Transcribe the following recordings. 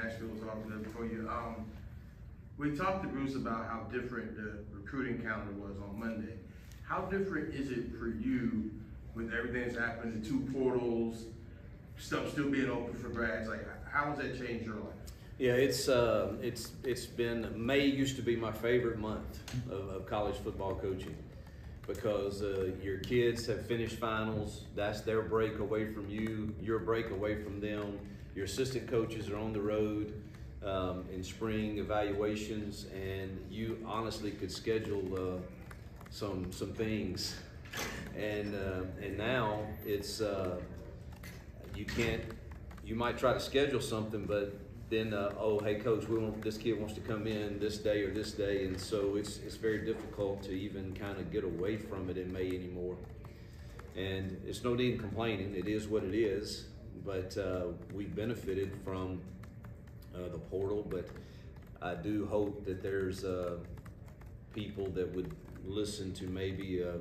Nashville was off there before you. We talked to Bruce about how different the recruiting calendar was on Monday. How different is it for you with everything that's happened, the two portals, stuff still being open for grads? Like, how has that changed your life? Yeah, it's been, May used to be my favorite month of college football coaching because your kids have finished finals. That's their break away from you, your break away from them. Your assistant coaches are on the road in spring evaluations, and you honestly could schedule some things. And now it's you might try to schedule something, but then oh, hey coach, this kid wants to come in this day or this day, and so it's very difficult to even kind of get away from it in May anymore. And it's no need in complaining. It is what it is. But we benefited from the portal. But I do hope that there's people that would listen to maybe a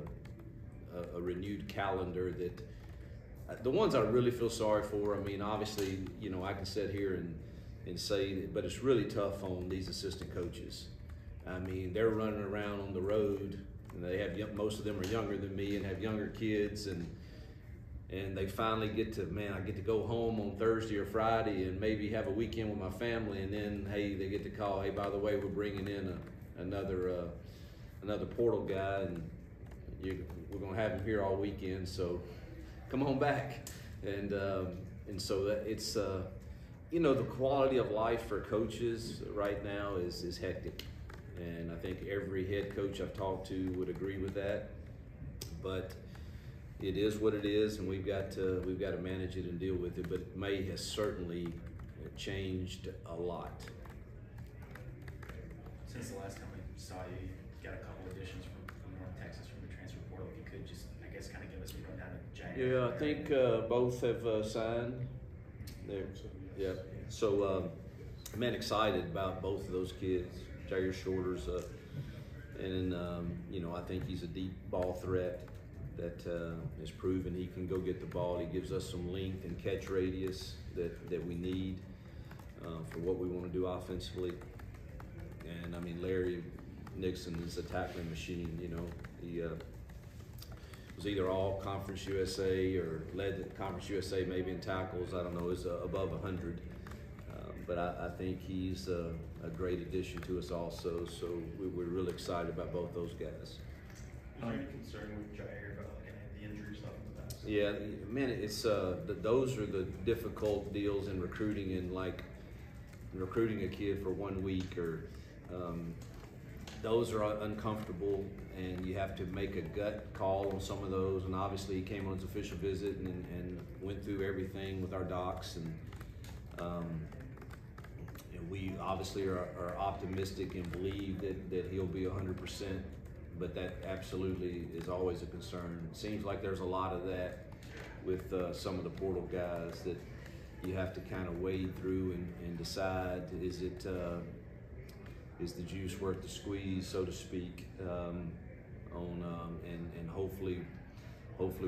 renewed calendar. That the ones I really feel sorry for. I mean, obviously, you know, I can sit here and say that, but it's really tough on these assistant coaches. I mean, they're running around on the road, and they have most of them are younger than me and have younger kids, and they finally get to, man, I get to go home on Thursday or Friday and maybe have a weekend with my family, and then, hey, they get to call, hey, by the way, we're bringing in another portal guy, and we're gonna have him here all weekend, so come on back. And so that it's, you know, the quality of life for coaches right now is hectic. And I think every head coach I've talked to would agree with that. But it is what it is, and we've got to manage it and deal with it. But May has certainly changed a lot. Since the last time we saw you, you got a couple additions from North Texas from the transfer portal. If you could just, I guess, kind of give us a rundown of January. Yeah, I think both have signed. There, yeah. So, man, excited about both of those kids. Jair Shorter's, and you know, I think he's a deep ball threat that has proven he can go get the ball. He gives us some length and catch radius that we need for what we want to do offensively. And I mean, Larry Nixon is a tackling machine. You know, he was either all Conference USA or led the Conference USA maybe in tackles. I don't know, is above 100. But I think he's a great addition to us also. So we're really excited about both those guys. Is there any concern with Jair about like any of the injury stuff in the past? Yeah, man, it's those are the difficult deals in recruiting, and like recruiting a kid for 1 week or those are uncomfortable, and you have to make a gut call on some of those. And obviously, he came on his official visit and went through everything with our docs, and we obviously are optimistic and believe that he'll be 100%. But that absolutely is always a concern. It seems like there's a lot of that with some of the portal guys that you have to kind of wade through and decide, is the juice worth the squeeze, so to speak, and hopefully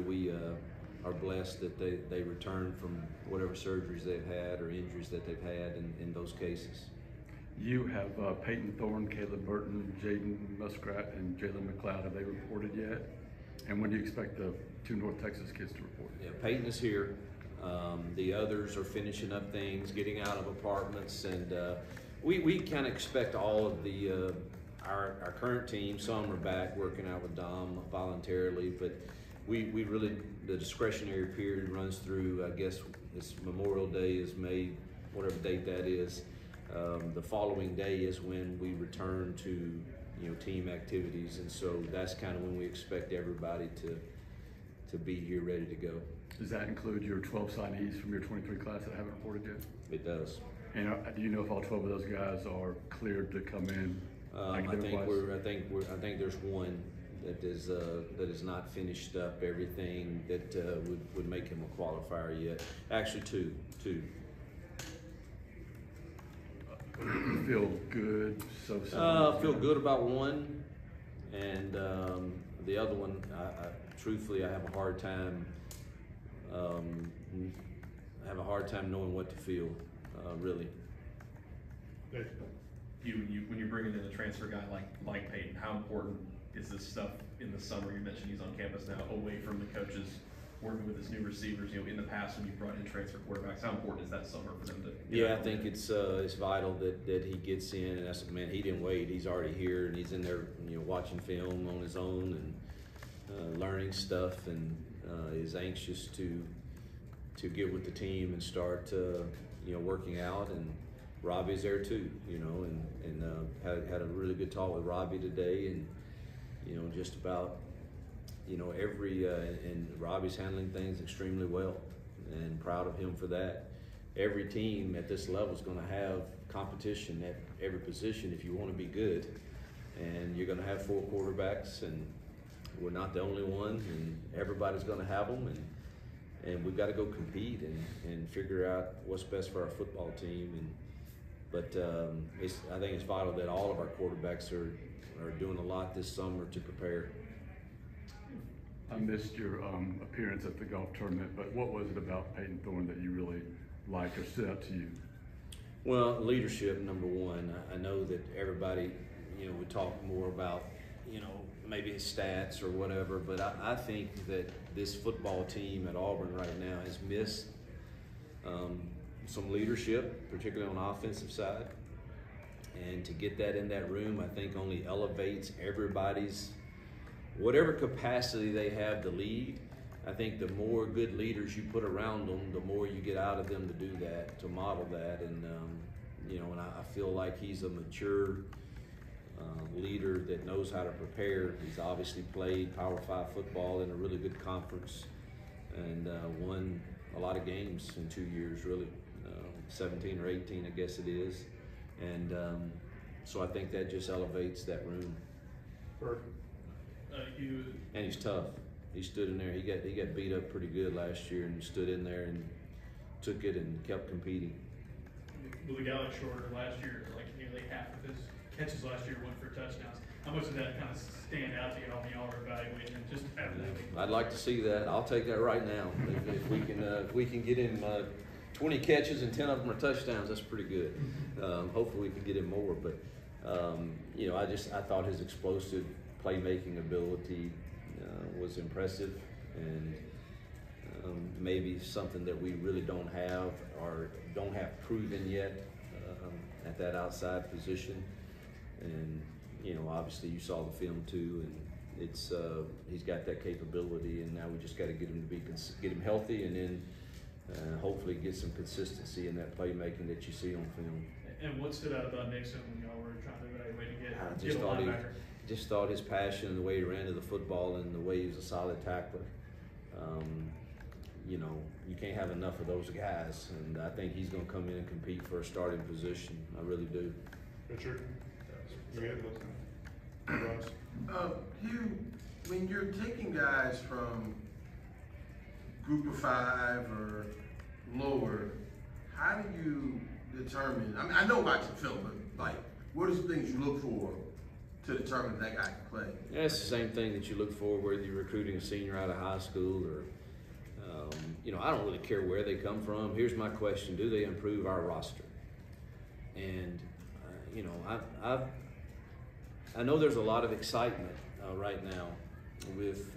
we are blessed that they return from whatever surgeries they've had or injuries that they've had in those cases. You have Peyton Thorne, Caleb Burton, Jaden Muskrat, and Jalen McLeod. Have they reported yet? And when do you expect the two North Texas kids to report? Yeah, Peyton is here. The others are finishing up things, getting out of apartments, and we kind of expect all of the our current team. Some are back working out with Dom voluntarily, but we really, the discretionary period runs through, I guess it's Memorial Day is May, whatever date that is. The following day is when we return to, you know, team activities, and so that's kind of when we expect everybody to be here ready to go. Does that include your 12 signees from your 23 class that haven't reported yet? It does. And do you know if all 12 of those guys are cleared to come in? I think there's one that is not finished up everything that would make him a qualifier yet. Actually, two. Feel good, so. Feel good about one, and the other one, truthfully, I have a hard time. I have a hard time knowing what to feel, really. when you're bringing in a transfer guy like Peyton, how important is this stuff in the summer? You mentioned he's on campus now, away from the coaches, working with his new receivers. You know, in the past when you brought in transfer quarterbacks, how important is that summer for them to? Yeah, I think it's vital that he gets in, and that's, man, he didn't wait. He's already here, and he's in there, you know, watching film on his own and learning stuff, and is anxious to get with the team and start, you know, working out. And Robbie's there too, you know, and had a really good talk with Robbie today, and you know, just about, you know, and Robbie's handling things extremely well, and proud of him for that. Every team at this level is going to have competition at every position if you want to be good, and you're going to have 4 quarterbacks, and we're not the only one, and everybody's going to have them, and we've got to go compete and figure out what's best for our football team. But I think it's vital that all of our quarterbacks are doing a lot this summer to prepare. I missed your appearance at the golf tournament, but what was it about Peyton Thorne that you really liked or stood out to you? Well, leadership, number one. I know that everybody, you know, would talk more about, you know, maybe his stats or whatever, but I think that this football team at Auburn right now has missed some leadership, particularly on the offensive side. And to get that in that room, I think only elevates everybody's, whatever capacity they have to lead. I think the more good leaders you put around them, the more you get out of them to do that, to model that. And, you know, and I feel like he's a mature leader that knows how to prepare. He's obviously played Power 5 football in a really good conference, and won a lot of games in 2 years, really, 17 or 18, I guess it is. And so I think that just elevates that room. And he's tough. He stood in there. He got beat up pretty good last year, and stood in there and took it and kept competing. Willie Gallick shorter last year, like nearly half of his catches last year went for touchdowns. How much did that kind of stand out to you when y'all were evaluating him? Just I'd like to see that. I'll take that right now. If we can get him 20 catches and 10 of them are touchdowns, that's pretty good. Hopefully we can get him more, but you know, I thought his explosive playmaking ability was impressive, and maybe something that we really don't have or don't have proven yet at that outside position. And you know, obviously you saw the film too, and it's he's got that capability, and now we just got to get him healthy, and then hopefully get some consistency in that playmaking that you see on film. And what stood out about Nixon when y'all were trying to evaluate and I just thought his passion and the way he ran to the football and the way he was a solid tackler. You know, you can't have enough of those guys, and I think he's going to come in and compete for a starting position. I really do. Richard, Hugh, when you're taking guys from Group of 5 or lower, how do you determine? I mean, I know watching film, but like, what are some things you look for to determine if that guy can play? Yeah, it's the same thing that you look for whether you're recruiting a senior out of high school or, you know, I don't really care where they come from. Here's my question: do they improve our roster? And you know, I know there's a lot of excitement right now with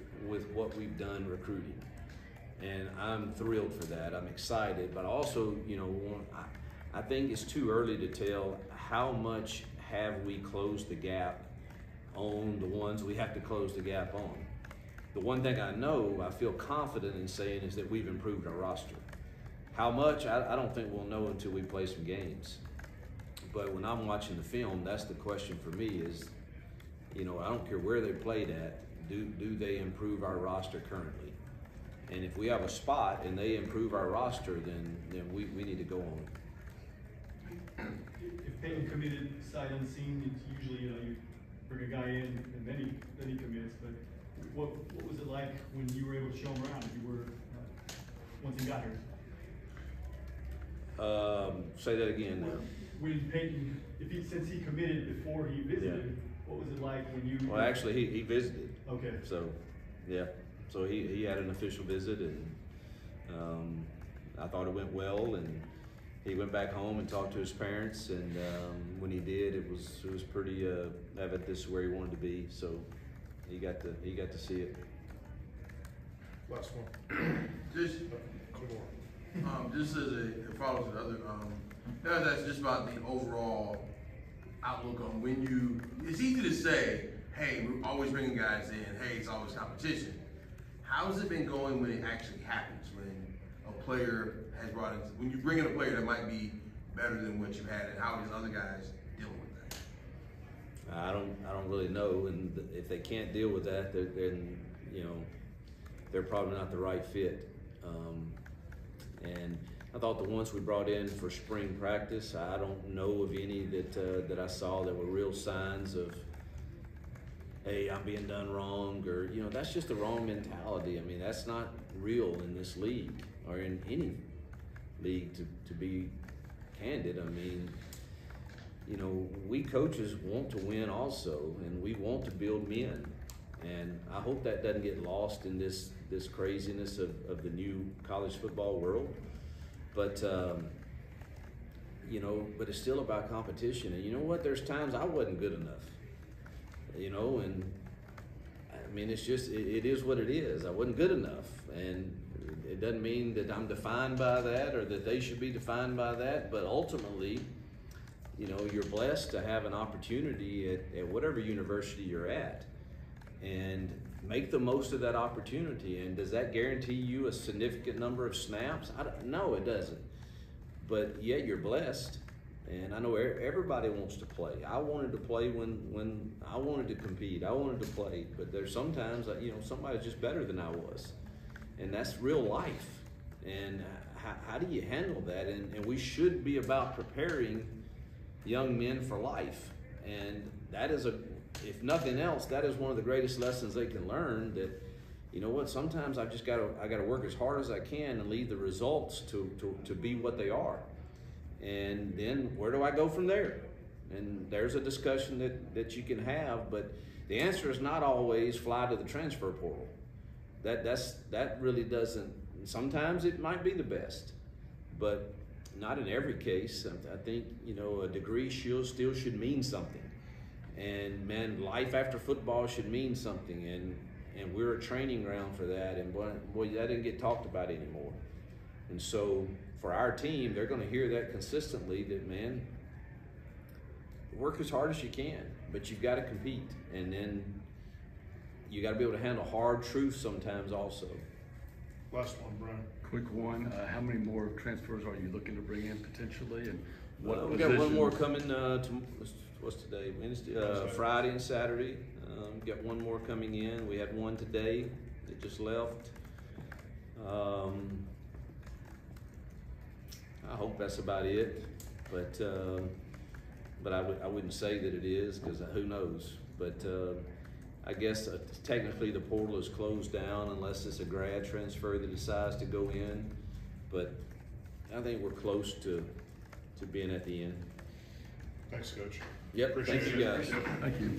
what we've done recruiting, and I'm thrilled for that. I'm excited, but also, you know, I think it's too early to tell how much have we closed the gap on the ones we have to close the gap on. The one thing I know, I feel confident in saying, is that we've improved our roster. How much, I don't think we'll know until we play some games. But when I'm watching the film, that's the question for me is, you know, I don't care where they played at, do they improve our roster currently? And if we have a spot and they improve our roster, then we need to go on. If Peyton committed sight unseen, it's usually, you know, you bring a guy in, and then he commits, but what was it like when you were able to show him around, if you were, once he got here? Say that again now. When Peyton, since he committed before he visited, what was it like when you? Well, actually, he visited. Okay. So, yeah. So he had an official visit, and I thought it went well, and he went back home and talked to his parents, and when he did, it was pretty evident this is where he wanted to be. So he got to see it. Last one. Just as a follow to the other, that's just about the overall outlook on when it's easy to say, hey, we're always bringing guys in, hey, it's always competition. How's it been going when it actually happens, when a player has brought in, when you bring in a player that might be better than what you had, and how these other guys dealing with that? I don't really know, and if they can't deal with that, then they're probably not the right fit. And I thought the ones we brought in for spring practice, I don't know of any that I saw that were real signs of, hey, I'm being done wrong, or that's just the wrong mentality. I mean, that's not real in this league or in any league, to be candid. I mean, we coaches want to win also, and we want to build men. And I hope that doesn't get lost in this craziness of the new college football world. But, but it's still about competition. And you know what? There's times I wasn't good enough, and I mean, it's just, it is what it is. I wasn't good enough. And it doesn't mean that I'm defined by that or that they should be defined by that. But ultimately, you're blessed to have an opportunity at whatever university you're at, and make the most of that opportunity. And does that guarantee you a significant number of snaps? No, it doesn't. But yeah, you're blessed. And I know everybody wants to play. I wanted to play when I wanted to compete. I wanted to play. But there's sometimes, somebody's just better than I was. And that's real life. And how do you handle that? And we should be about preparing young men for life. And that is if nothing else, that is one of the greatest lessons they can learn, that, sometimes I got to work as hard as I can and leave the results to be what they are. And then where do I go from there? And there's a discussion that you can have, but the answer is not always fly to the transfer portal. That really doesn't, sometimes it might be the best, but not in every case. I think, a degree still should mean something. And man, life after football should mean something, and we're a training ground for that. And boy, that didn't get talked about anymore. And so for our team, they're going to hear that consistently, that man, work as hard as you can, but you've got to compete, and then you got to be able to handle hard truths sometimes also. Last one, Brian. Quick one, how many more transfers are you looking to bring in potentially, and what We got one more positions? coming. What's today? Wednesday, Friday and Saturday. Got one more coming in. We had one today that just left. I hope that's about it, but I wouldn't say that it is, because who knows. But I guess technically the portal is closed down unless it's a grad transfer that decides to go in. But I think we're close to being at the end. Thanks, Coach. Yep. Appreciate Thank you, it. guys. Thank you.